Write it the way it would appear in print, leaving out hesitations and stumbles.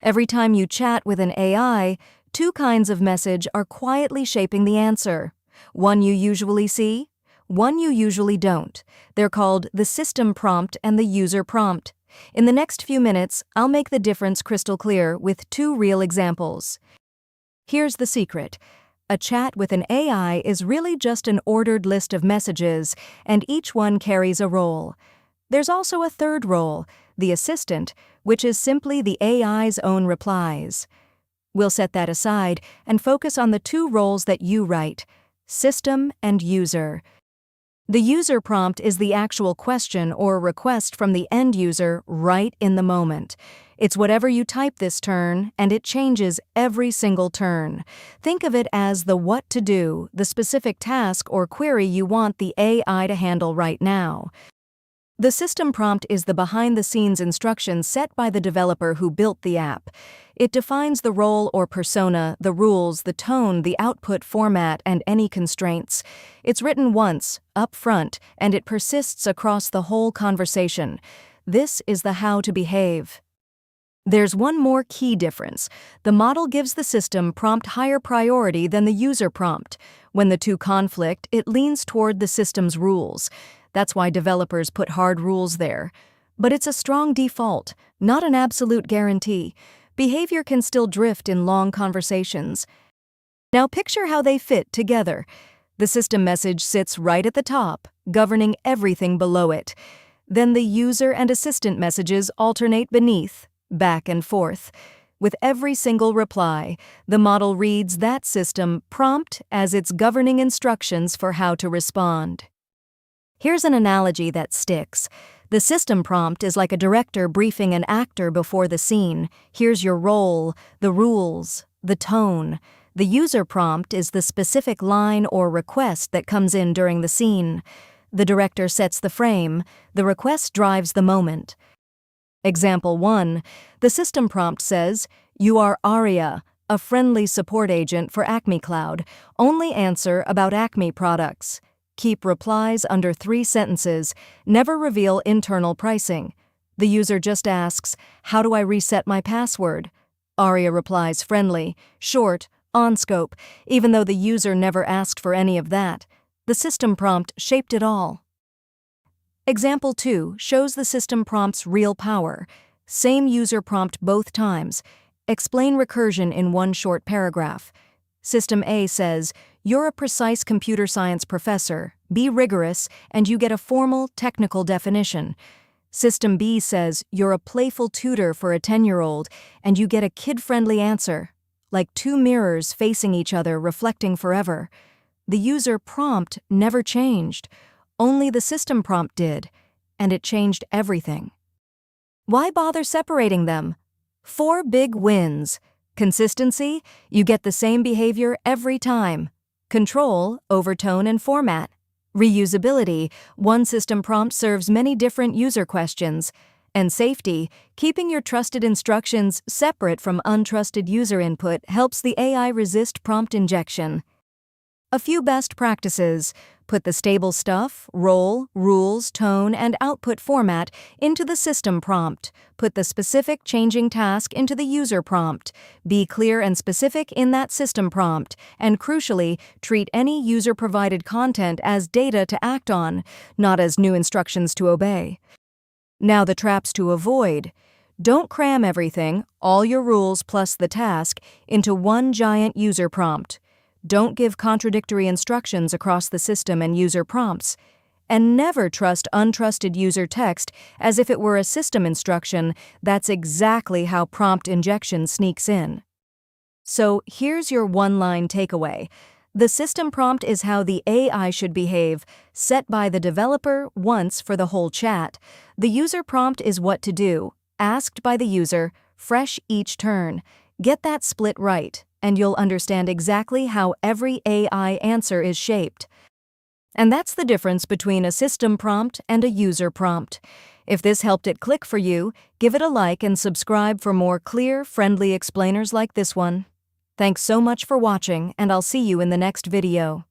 Every time you chat with an AI, two kinds of message are quietly shaping the answer. One you usually see, one you usually don't. They're called the system prompt and the user prompt. In the next few minutes, I'll make the difference crystal clear with two real examples. Here's the secret. A chat with an AI is really just an ordered list of messages, and each one carries a role. There's also a third role, the assistant, which is simply the AI's own replies. We'll set that aside and focus on the two roles that you write, system and user. The user prompt is the actual question or request from the end user right in the moment. It's whatever you type this turn, and it changes every single turn. Think of it as the what to do, the specific task or query you want the AI to handle right now. The system prompt is the behind-the-scenes instructions set by the developer who built the app. It defines the role or persona, the rules, the tone, the output format, and any constraints. It's written once, up front, and it persists across the whole conversation. This is the how to behave. There's one more key difference. The model gives the system prompt higher priority than the user prompt. When the two conflict, it leans toward the system's rules. That's why developers put hard rules there. But it's a strong default, not an absolute guarantee. Behavior can still drift in long conversations. Now picture how they fit together. The system message sits right at the top, governing everything below it. Then the user and assistant messages alternate beneath, back and forth. With every single reply, the model reads that system prompt as its governing instructions for how to respond. Here's an analogy that sticks. The system prompt is like a director briefing an actor before the scene. Here's your role, the rules, the tone. The user prompt is the specific line or request that comes in during the scene. The director sets the frame. The request drives the moment. Example 1. The system prompt says, "You are Aria, a friendly support agent for Acme Cloud. Only answer about Acme products. Keep replies under 3 sentences. Never reveal internal pricing." The user just asks, "How do I reset my password?" Aria replies friendly, short, on scope, even though the user never asked for any of that. The system prompt shaped it all. Example 2 shows the system prompt's real power. Same user prompt both times. Explain recursion in one short paragraph. System A says, "You're a precise computer science professor. Be rigorous," and you get a formal, technical definition. System B says, "You're a playful tutor for a 10-year-old," and you get a kid-friendly answer, like 2 mirrors facing each other reflecting forever. The user prompt never changed. Only the system prompt did, and it changed everything. Why bother separating them? 4 big wins. Consistency, you get the same behavior every time. Control, overtone and format. Reusability, one system prompt serves many different user questions. And safety, keeping your trusted instructions separate from untrusted user input helps the AI resist prompt injection. A few best practices. Put the stable stuff, role, rules, tone, and output format into the system prompt. Put the specific changing task into the user prompt. Be clear and specific in that system prompt. And crucially, treat any user-provided content as data to act on, not as new instructions to obey. Now the traps to avoid. Don't cram everything, all your rules plus the task, into one giant user prompt. Don't give contradictory instructions across the system and user prompts. And never trust untrusted user text as if it were a system instruction. That's exactly how prompt injection sneaks in. So here's your one-line takeaway. The system prompt is how the AI should behave, set by the developer once for the whole chat. The user prompt is what to do, asked by the user, fresh each turn. Get that split right, and you'll understand exactly how every AI answer is shaped. And that's the difference between a system prompt and a user prompt. If this helped it click for you, give it a like and subscribe for more clear, friendly explainers like this one. Thanks so much for watching, and I'll see you in the next video.